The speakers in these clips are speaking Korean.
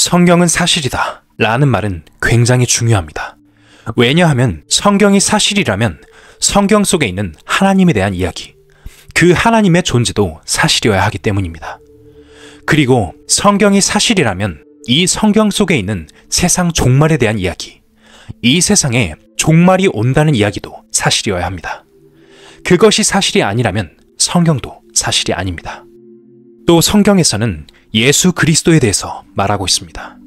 성경은 사실이다 라는 말은 굉장히 중요합니다. 왜냐하면 성경이 사실이라면 성경 속에 있는 하나님에 대한 이야기, 그 하나님의 존재도 사실이어야 하기 때문입니다. 그리고 성경이 사실이라면 이 성경 속에 있는 세상 종말에 대한 이야기, 이 세상에 종말이 온다는 이야기도 사실이어야 합니다. 그것이 사실이 아니라면 성경도 사실이 아닙니다. 또 성경에서는 예수 그리스도에 대해서 말하고 있습니다.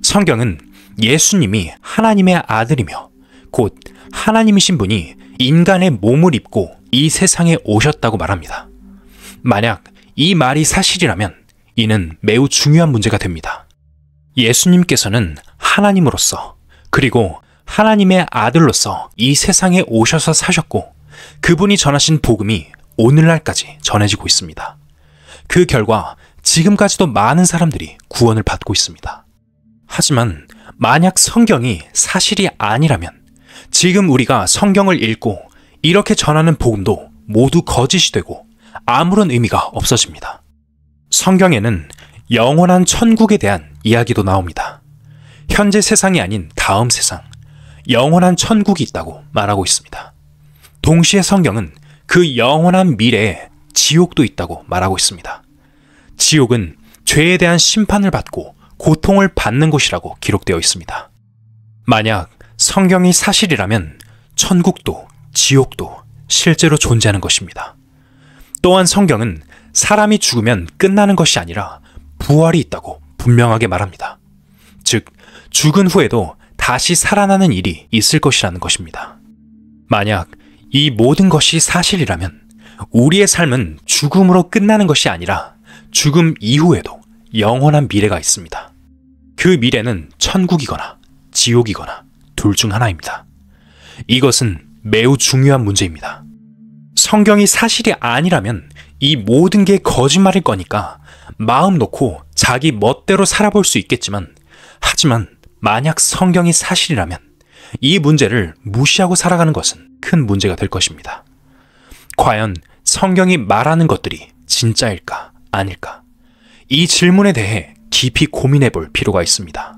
성경은 예수님이 하나님의 아들이며 곧 하나님이신 분이 인간의 몸을 입고 이 세상에 오셨다고 말합니다. 만약 이 말이 사실이라면 이는 매우 중요한 문제가 됩니다. 예수님께서는 하나님으로서 그리고 하나님의 아들로서 이 세상에 오셔서 사셨고 그분이 전하신 복음이 오늘날까지 전해지고 있습니다. 그 결과 지금까지도 많은 사람들이 구원을 받고 있습니다. 하지만 만약 성경이 사실이 아니라면 지금 우리가 성경을 읽고 이렇게 전하는 복음도 모두 거짓이 되고 아무런 의미가 없어집니다. 성경에는 영원한 천국에 대한 이야기도 나옵니다. 현재 세상이 아닌 다음 세상, 영원한 천국이 있다고 말하고 있습니다. 동시에 성경은 그 영원한 미래에 지옥도 있다고 말하고 있습니다. 지옥은 죄에 대한 심판을 받고 고통을 받는 곳이라고 기록되어 있습니다. 만약 성경이 사실이라면 천국도 지옥도 실제로 존재하는 것입니다. 또한 성경은 사람이 죽으면 끝나는 것이 아니라 부활이 있다고 분명하게 말합니다. 즉, 죽은 후에도 다시 살아나는 일이 있을 것이라는 것입니다. 만약 이 모든 것이 사실이라면 우리의 삶은 죽음으로 끝나는 것이 아니라 죽음 이후에도 영원한 미래가 있습니다. 그 미래는 천국이거나 지옥이거나 둘 중 하나입니다. 이것은 매우 중요한 문제입니다. 성경이 사실이 아니라면 이 모든 게 거짓말일 거니까 마음 놓고 자기 멋대로 살아볼 수 있겠지만, 하지만 만약 성경이 사실이라면 이 문제를 무시하고 살아가는 것은 큰 문제가 될 것입니다. 과연 성경이 말하는 것들이 진짜일까 아닐까? 이 질문에 대해 깊이 고민해 볼 필요가 있습니다.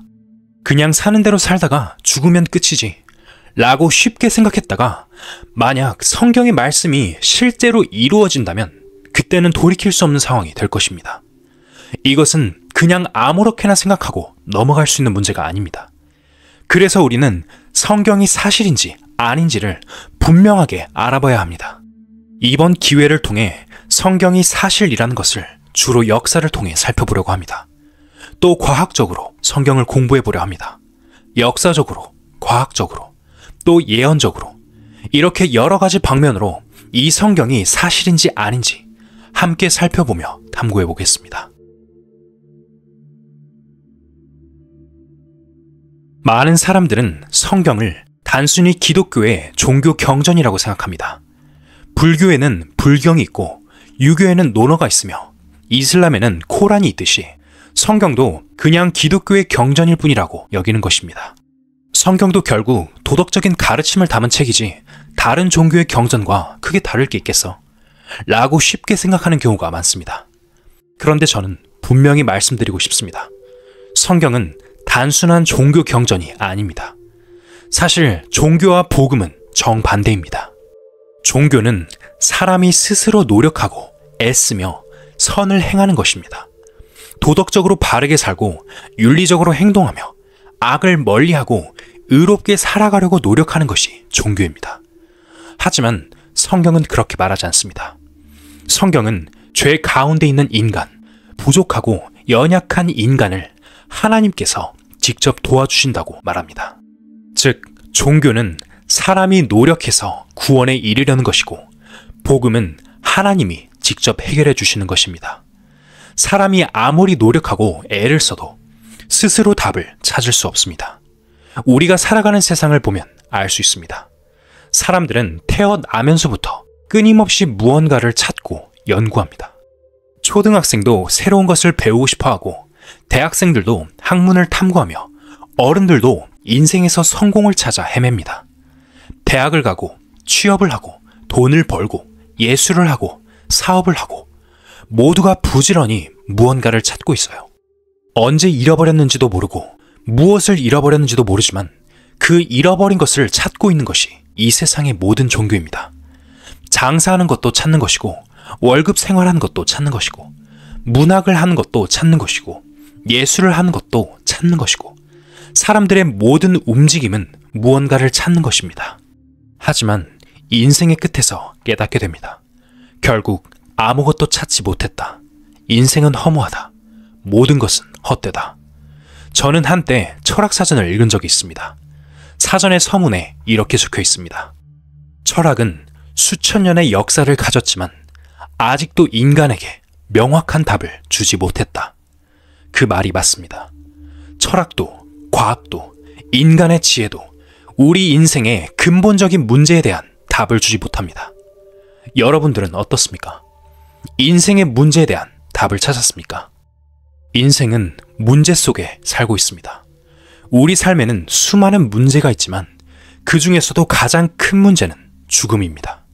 그냥 사는 대로 살다가 죽으면 끝이지 라고 쉽게 생각했다가 만약 성경의 말씀이 실제로 이루어진다면 그때는 돌이킬 수 없는 상황이 될 것입니다. 이것은 그냥 아무렇게나 생각하고 넘어갈 수 있는 문제가 아닙니다. 그래서 우리는 성경이 사실인지 아닌지를 분명하게 알아봐야 합니다. 이번 기회를 통해 성경이 사실이라는 것을 주로 역사를 통해 살펴보려고 합니다. 또 과학적으로 성경을 공부해 보려 합니다. 역사적으로, 과학적으로, 또 예언적으로 이렇게 여러 가지 방면으로 이 성경이 사실인지 아닌지 함께 살펴보며 탐구해 보겠습니다. 많은 사람들은 성경을 단순히 기독교의 종교 경전이라고 생각합니다. 불교에는 불경이 있고 유교에는 논어가 있으며 이슬람에는 코란이 있듯이 성경도 그냥 기독교의 경전일 뿐이라고 여기는 것입니다. 성경도 결국 도덕적인 가르침을 담은 책이지 다른 종교의 경전과 크게 다를 게 있겠어? 라고 쉽게 생각하는 경우가 많습니다. 그런데 저는 분명히 말씀드리고 싶습니다. 성경은 단순한 종교 경전이 아닙니다. 사실 종교와 복음은 정반대입니다. 종교는 사람이 스스로 노력하고 애쓰며 선을 행하는 것입니다. 도덕적으로 바르게 살고 윤리적으로 행동하며 악을 멀리하고 의롭게 살아가려고 노력하는 것이 종교입니다. 하지만 성경은 그렇게 말하지 않습니다. 성경은 죄 가운데 있는 인간, 부족하고 연약한 인간을 하나님께서 직접 도와주신다고 말합니다. 즉, 종교는 사람이 노력해서 구원에 이르려는 것이고 복음은 하나님이 직접 해결해 주시는 것입니다. 사람이 아무리 노력하고 애를 써도 스스로 답을 찾을 수 없습니다. 우리가 살아가는 세상을 보면 알 수 있습니다. 사람들은 태어나면서부터 끊임없이 무언가를 찾고 연구합니다. 초등학생도 새로운 것을 배우고 싶어하고 대학생들도 학문을 탐구하며 어른들도 인생에서 성공을 찾아 헤맵니다. 대학을 가고 취업을 하고 돈을 벌고 예술을 하고 사업을 하고 모두가 부지런히 무언가를 찾고 있어요. 언제 잃어버렸는지도 모르고 무엇을 잃어버렸는지도 모르지만 그 잃어버린 것을 찾고 있는 것이 이 세상의 모든 종교입니다. 장사하는 것도 찾는 것이고 월급 생활하는 것도 찾는 것이고 문학을 하는 것도 찾는 것이고 예술을 하는 것도 찾는 것이고 사람들의 모든 움직임은 무언가를 찾는 것입니다. 하지만 인생의 끝에서 깨닫게 됩니다. 결국 아무것도 찾지 못했다. 인생은 허무하다. 모든 것은 헛되다. 저는 한때 철학사전을 읽은 적이 있습니다. 사전의 서문에 이렇게 적혀 있습니다. 철학은 수천 년의 역사를 가졌지만 아직도 인간에게 명확한 답을 주지 못했다. 그 말이 맞습니다. 철학도, 과학도, 인간의 지혜도 우리 인생의 근본적인 문제에 대한 답을 주지 못합니다. 여러분들은 어떻습니까? 인생의 문제에 대한 답을 찾았습니까? 인생은 문제 속에 살고 있습니다. 우리 삶에는 수많은 문제가 있지만 그 중에서도 가장 큰 문제는 죽음입니다.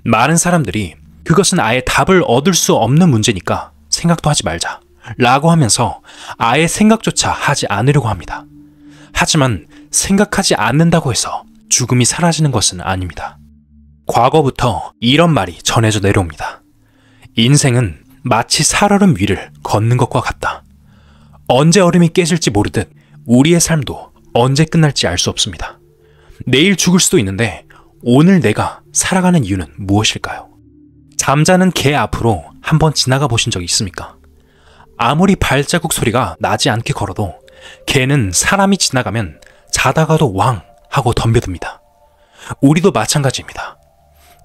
많은 사람들이 그것은 아예 답을 얻을 수 없는 문제니까 생각도 하지 말자 라고 하면서 아예 생각조차 하지 않으려고 합니다. 하지만 생각하지 않는다고 해서 죽음이 사라지는 것은 아닙니다. 과거부터 이런 말이 전해져 내려옵니다. 인생은 마치 살얼음 위를 걷는 것과 같다. 언제 얼음이 깨질지 모르듯 우리의 삶도 언제 끝날지 알 수 없습니다. 내일 죽을 수도 있는데 오늘 내가 살아가는 이유는 무엇일까요? 잠자는 개 앞으로 한번 지나가 보신 적 있습니까? 아무리 발자국 소리가 나지 않게 걸어도 개는 사람이 지나가면 자다가도 왕 하고 덤벼듭니다. 우리도 마찬가지입니다.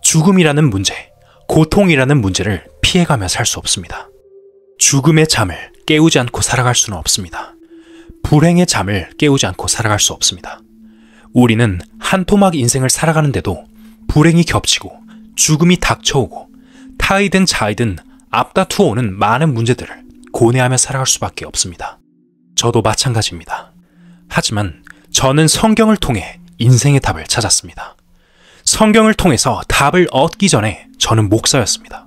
죽음이라는 문제, 고통이라는 문제를 피해가며 살 수 없습니다. 죽음의 잠을 깨우지 않고 살아갈 수는 없습니다. 불행의 잠을 깨우지 않고 살아갈 수 없습니다. 우리는 한 토막 인생을 살아가는데도 불행이 겹치고 죽음이 닥쳐오고 타이든 자이든 앞다투어 오는 많은 문제들을 고뇌하며 살아갈 수밖에 없습니다. 저도 마찬가지입니다. 하지만 저는 성경을 통해 인생의 답을 찾았습니다. 성경을 통해서 답을 얻기 전에 저는 목사였습니다.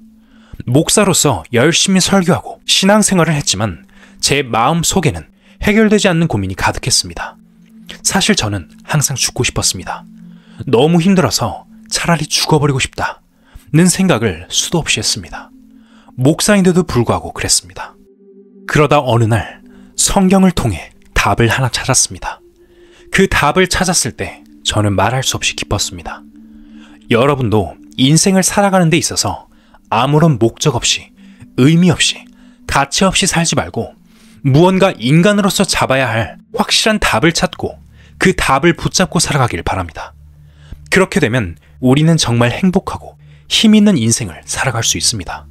목사로서 열심히 설교하고 신앙생활을 했지만 제 마음 속에는 해결되지 않는 고민이 가득했습니다. 사실 저는 항상 죽고 싶었습니다. 너무 힘들어서 차라리 죽어버리고 싶다는 생각을 수도 없이 했습니다. 목사인데도 불구하고 그랬습니다. 그러다 어느 날 성경을 통해 답을 하나 찾았습니다. 그 답을 찾았을 때 저는 말할 수 없이 기뻤습니다. 여러분도 인생을 살아가는 데 있어서 아무런 목적 없이, 의미 없이, 가치 없이 살지 말고 무언가 인간으로서 잡아야 할 확실한 답을 찾고 그 답을 붙잡고 살아가길 바랍니다. 그렇게 되면 우리는 정말 행복하고 힘 있는 인생을 살아갈 수 있습니다.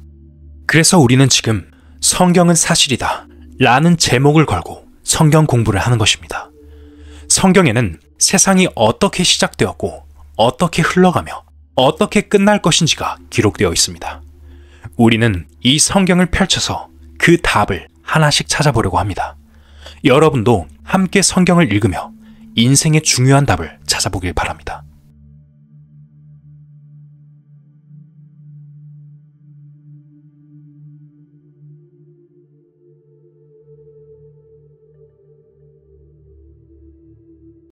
그래서 우리는 지금 성경은 사실이다 라는 제목을 걸고 성경 공부를 하는 것입니다. 성경에는 세상이 어떻게 시작되었고 어떻게 흘러가며 어떻게 끝날 것인지가 기록되어 있습니다. 우리는 이 성경을 펼쳐서 그 답을 하나씩 찾아보려고 합니다. 여러분도 함께 성경을 읽으며 인생의 중요한 답을 찾아보길 바랍니다.